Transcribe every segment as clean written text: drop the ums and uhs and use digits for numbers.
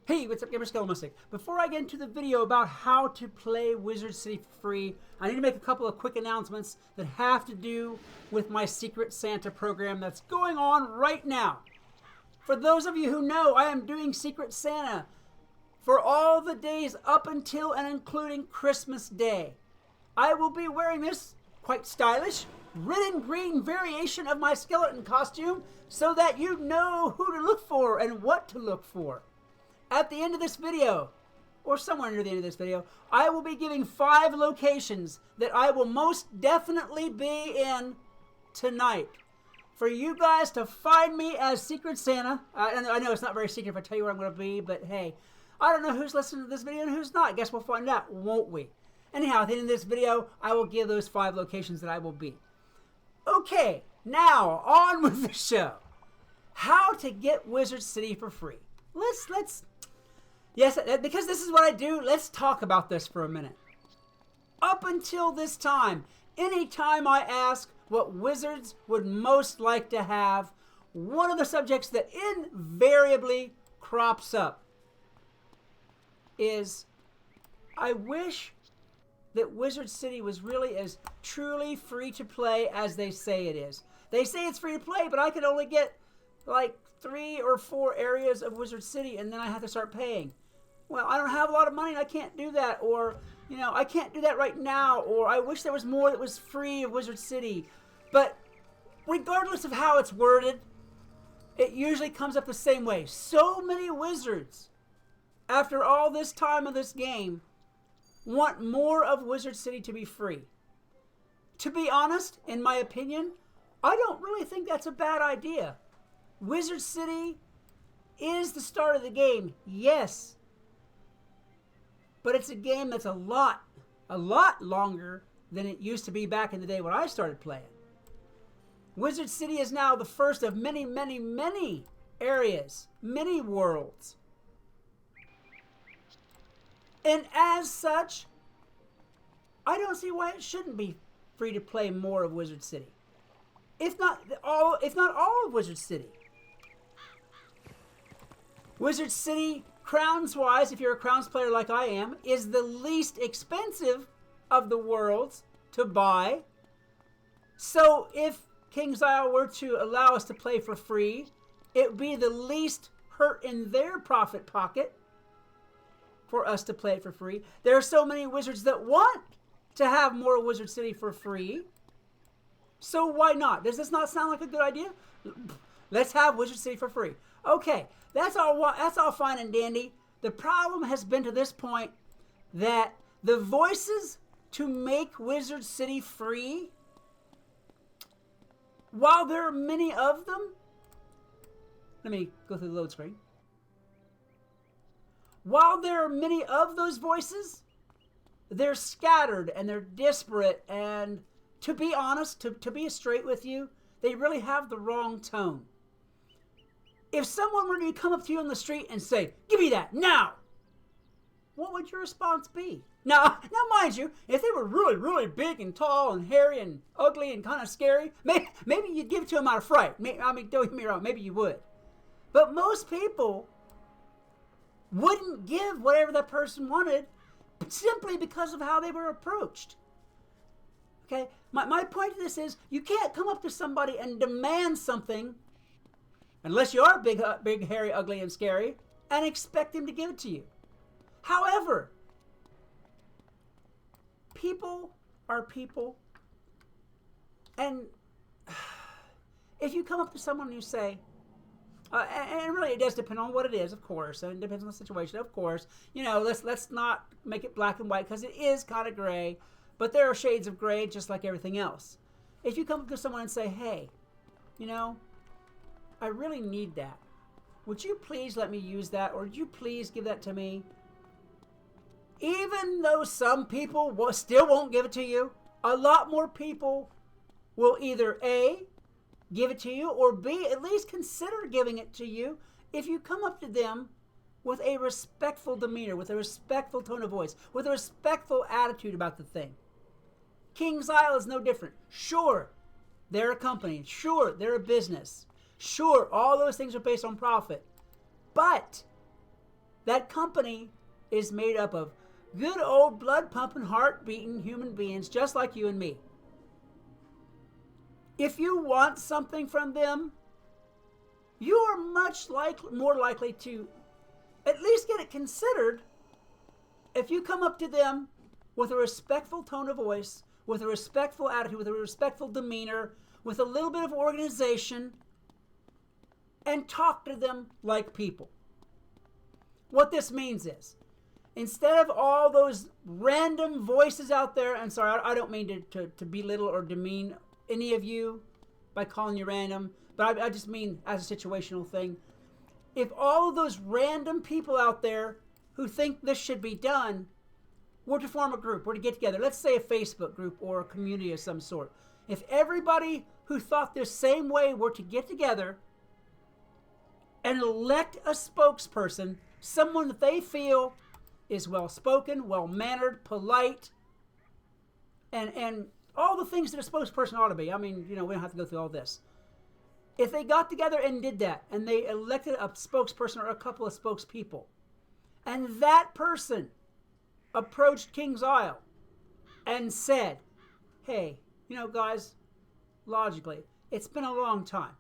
Hey, what's up, gamer? Skelemystyk. Before I get into the video about how to play Wizard City for free, I need to make a couple of quick announcements that have to do with my Secret Santa program that's going on right now. For those of you who know, I am doing Secret Santa for all the days up until and including Christmas Day. I will be wearing this quite stylish red and green variation of my skeleton costume so that you know who to look for and what to look for. At the end of this video, or somewhere near the end of this video, I will be giving 5 locations that I will most definitely be in tonight. For you guys to find me as Secret Santa. I know it's not very secret if I tell you where I'm going to be, but hey, I don't know who's listening to this video and who's not. Guess we'll find out, won't we? Anyhow, at the end of this video, I will give those 5 locations that I will be. Okay, now on with the show. How to get Wizard City for free. Yes, because this is what I do, let's talk about this for a minute. Up until this time, anytime I ask what wizards would most like to have, one of the subjects that invariably crops up is, I wish that Wizard City was really as truly free to play as they say it is. They say it's free to play, but I could only get like 3 or 4 areas of Wizard City and then I have to start paying. Well, I don't have a lot of money and I can't do that, or, you know, I can't do that right now, or I wish there was more that was free of Wizard City. But regardless of how it's worded, it usually comes up the same way. So many wizards, after all this time of this game, want more of Wizard City to be free. To be honest, in my opinion, I don't really think that's a bad idea. Wizard City is the start of the game, yes. But it's a game that's a lot longer than it used to be back in the day when I started playing. Wizard City is now the first of many, many, many areas, many worlds. And as such, I don't see why it shouldn't be free to play more of Wizard City. If not all of Wizard City. Wizard City, crowns-wise, if you're a crowns player like I am, is the least expensive of the worlds to buy. So if King's Isle were to allow us to play for free, it would be the least hurt in their profit pocket for us to play it for free. There are so many wizards that want to have more Wizard City for free. So why not? Does this not sound like a good idea? Let's have Wizard City for free. Okay, that's all fine and dandy. The problem has been to this point that the voices to make Wizard City free, while there are many of them, let me go through the load screen. While there are many of those voices, they're scattered and they're disparate, and to be honest, to be straight with you, they really have the wrong tone. If someone were to come up to you on the street and say, "Give me that, now!" what would your response be? Now mind you, if they were really, really big and tall and hairy and ugly and kind of scary, maybe you'd give it to them out of fright. I mean, don't get me wrong, maybe you would. But most people wouldn't give whatever that person wanted simply because of how they were approached. Okay? My point to this is, you can't come up to somebody and demand something unless you are big, hairy, ugly, and scary, and expect them to give it to you. However, people are people, and if you come up to someone and you say, and really it does depend on what it is, of course, and it depends on the situation, of course. You know, let's not make it black and white, because it is kind of gray, but there are shades of gray just like everything else. If you come up to someone and say, "Hey, you know, I really need that. Would you please let me use that, or would you please give that to me?" Even though some people still won't give it to you, a lot more people will either A, give it to you, or B, at least consider giving it to you if you come up to them with a respectful demeanor, with a respectful tone of voice, with a respectful attitude about the thing. King's Isle is no different. Sure, they're a company. Sure, they're a business. Sure, all those things are based on profit. But That company is made up of good old blood-pumping, heart-beating human beings just like you and me. If you want something from them, you are more likely to at least get it considered if you come up to them with a respectful tone of voice, with a respectful attitude, with a respectful demeanor, with a little bit of organization, and talk to them like people. What this means is, instead of all those random voices out there, and sorry, I don't mean to belittle or demean any of you by calling you random, but I just mean as a situational thing. If all of those random people out there who think this should be done were to form a group, were to get together, let's say a Facebook group or a community of some sort. If everybody who thought this same way were to get together and elect a spokesperson, someone that they feel is well-spoken, well-mannered, polite, and all the things that a spokesperson ought to be. I mean, we don't have to go through all this. If they got together and did that, and they elected a spokesperson or a couple of spokespeople, and that person approached King's Isle and said, hey, guys, logically, it's been a long time.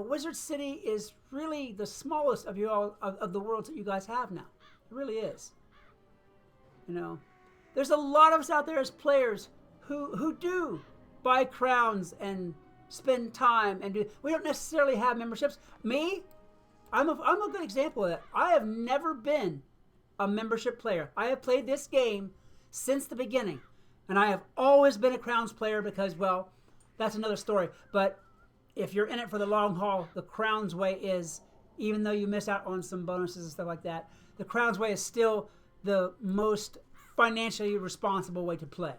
Wizard City is really the smallest of of the worlds that you guys have now. It really is. There's a lot of us out there as players who do buy crowns and spend time and do. We don't necessarily have memberships. Me, I'm a good example of that. I have never been a membership player. I have played this game since the beginning, and I have always been a crowns player because, well, that's another story. But if you're in it for the long haul, the crowns way is, even though you miss out on some bonuses and stuff like that, the crowns way is still the most financially responsible way to play.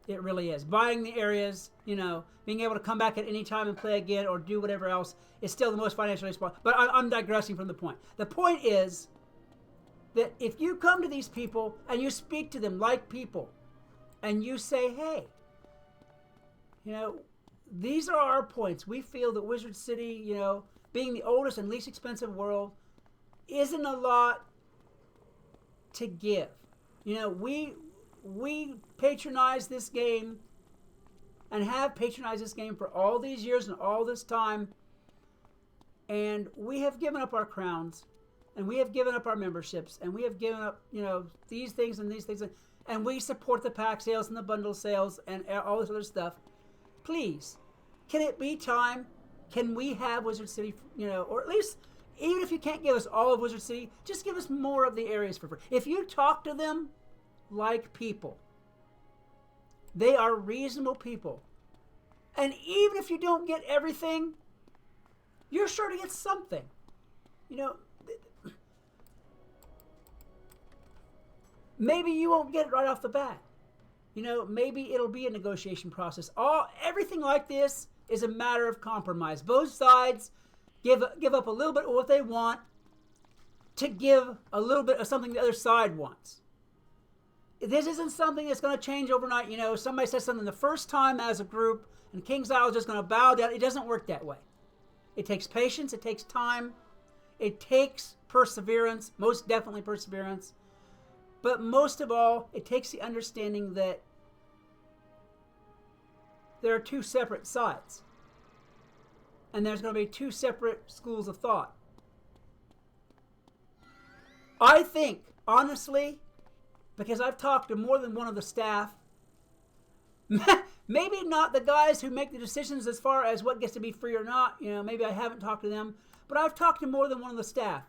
It really is. Buying the areas, being able to come back at any time and play again or do whatever else is still the most financially responsible. But I'm digressing from the point. The point is that if you come to these people and you speak to them like people and you say, hey, these are our points. We feel that Wizard City, being the oldest and least expensive world, isn't a lot to give. We patronize this game and have patronized this game for all these years and all this time, and we have given up our crowns, and we have given up our memberships, and we have given up, these things and these things, and we support the pack sales and the bundle sales and all this other stuff. Please, can it be time? Can we have Wizard City, or at least, even if you can't give us all of Wizard City, just give us more of the areas for free. If you talk to them like people, they are reasonable people. And even if you don't get everything, you're sure to get something. Maybe you won't get it right off the bat. Maybe it'll be a negotiation process. Everything like this is a matter of compromise. Both sides give up a little bit of what they want to give a little bit of something the other side wants. This isn't something that's going to change overnight. Somebody says something the first time as a group, and King's Isle is just going to bow down. It doesn't work that way. It takes patience. It takes time. It takes perseverance, most definitely perseverance. But most of all, it takes the understanding that there are two separate sides. And there's going to be two separate schools of thought. I think, honestly, because I've talked to more than one of the staff, maybe not the guys who make the decisions as far as what gets to be free or not, maybe I haven't talked to them, but I've talked to more than one of the staff.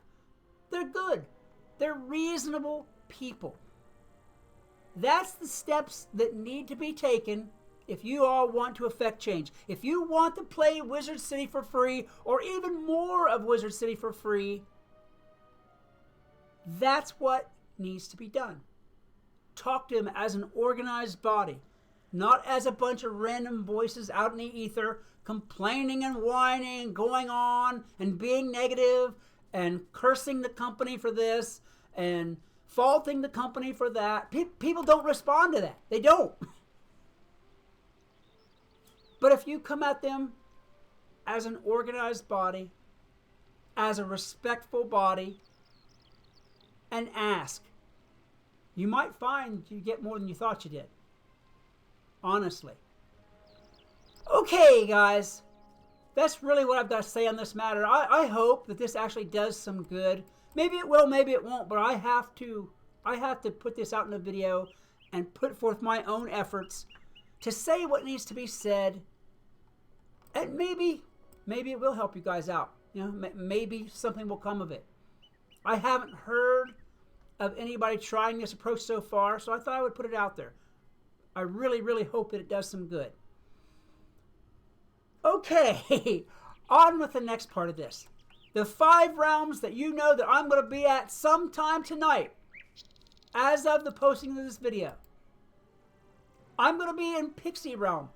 They're good. They're reasonable people. That's the steps that need to be taken if you all want to affect change. If you want to play Wizard City for free, or even more of Wizard City for free, that's what needs to be done. Talk to them as an organized body, not as a bunch of random voices out in the ether complaining and whining and going on and being negative and cursing the company for this and faulting the company for that. People don't respond to that. They don't. But if you come at them as an organized body as a respectful body and ask. You might find you get more than you thought you did. Honestly. Okay, guys. That's really what I've got to say on this matter. I hope that this actually does some good. Maybe it will, maybe it won't, but I have to put this out in a video and put forth my own efforts to say what needs to be said. And maybe it will help you guys out. You know, maybe something will come of it. I haven't heard of anybody trying this approach so far, so I thought I would put it out there. I really, really hope that it does some good. Okay, on with the next part of this. The 5 realms that you know that I'm going to be at sometime tonight, as of the posting of this video. I'm going to be in Pixie Realm,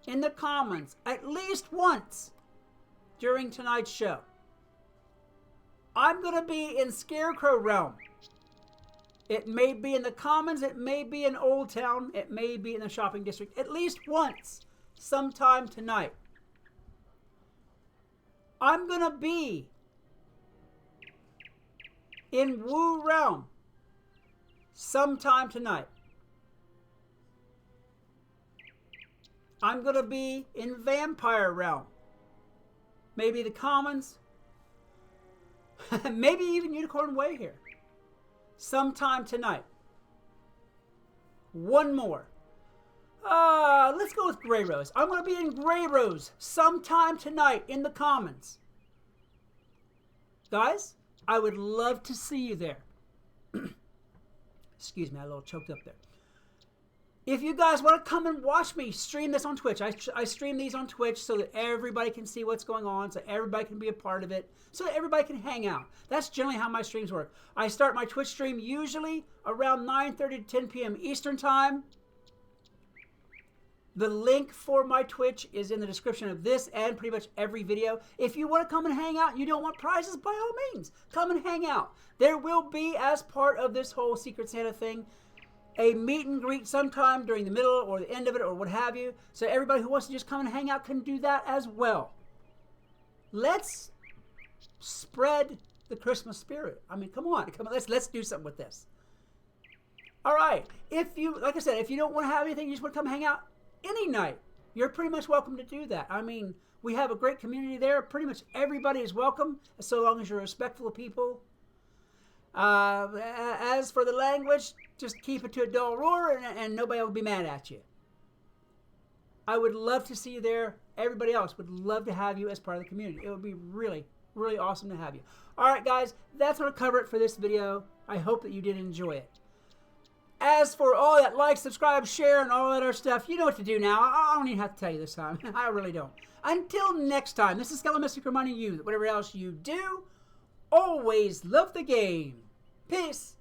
in the Commons, at least once during tonight's show. I'm going to be in Scarecrow Realm. It may be in the Commons, it may be in Old Town, it may be in the Shopping District, at least once, sometime tonight. I'm going to be in Woo Realm sometime tonight. I'm going to be in Vampire Realm. Maybe the Commons. Maybe even Unicorn Way here. Sometime tonight. One more. Let's go with Grey Rose. I'm going to be in Grey Rose sometime tonight in the Commons. Guys, I would love to see you there. Excuse me, I got a little choked up there. If you guys want to come and watch me stream this on Twitch, I stream these on Twitch so that everybody can see what's going on, so everybody can be a part of it, so that everybody can hang out. That's generally how my streams work. I start my Twitch stream usually around 9:30 to 10 p.m. Eastern Time. The link for my Twitch is in the description of this and pretty much every video. If you want to come and hang out and you don't want prizes, by all means, come and hang out. There will be, as part of this whole Secret Santa thing, a meet and greet sometime during the middle or the end of it or what have you. So everybody who wants to just come and hang out can do that as well. Let's spread the Christmas spirit. I mean, come on, let's do something with this. All right. If you, like I said, if you don't want to have anything, you just want to come hang out any night, you're pretty much welcome to do that. I mean, we have a great community there. Pretty much everybody is welcome, so long as you're respectful of people. As for the language, just keep it to a dull roar and nobody will be mad at you. I would love to see you there. Everybody else would love to have you as part of the community. It would be really, really awesome to have you. All right, guys, that's going to cover it for this video. I hope that you did enjoy it. As for all that like, subscribe, share, and all that other stuff, you know what to do now. I don't even have to tell you this time. I really don't. Until next time, this is Skelemystyk reminding you that whatever else you do, always love the game. Peace.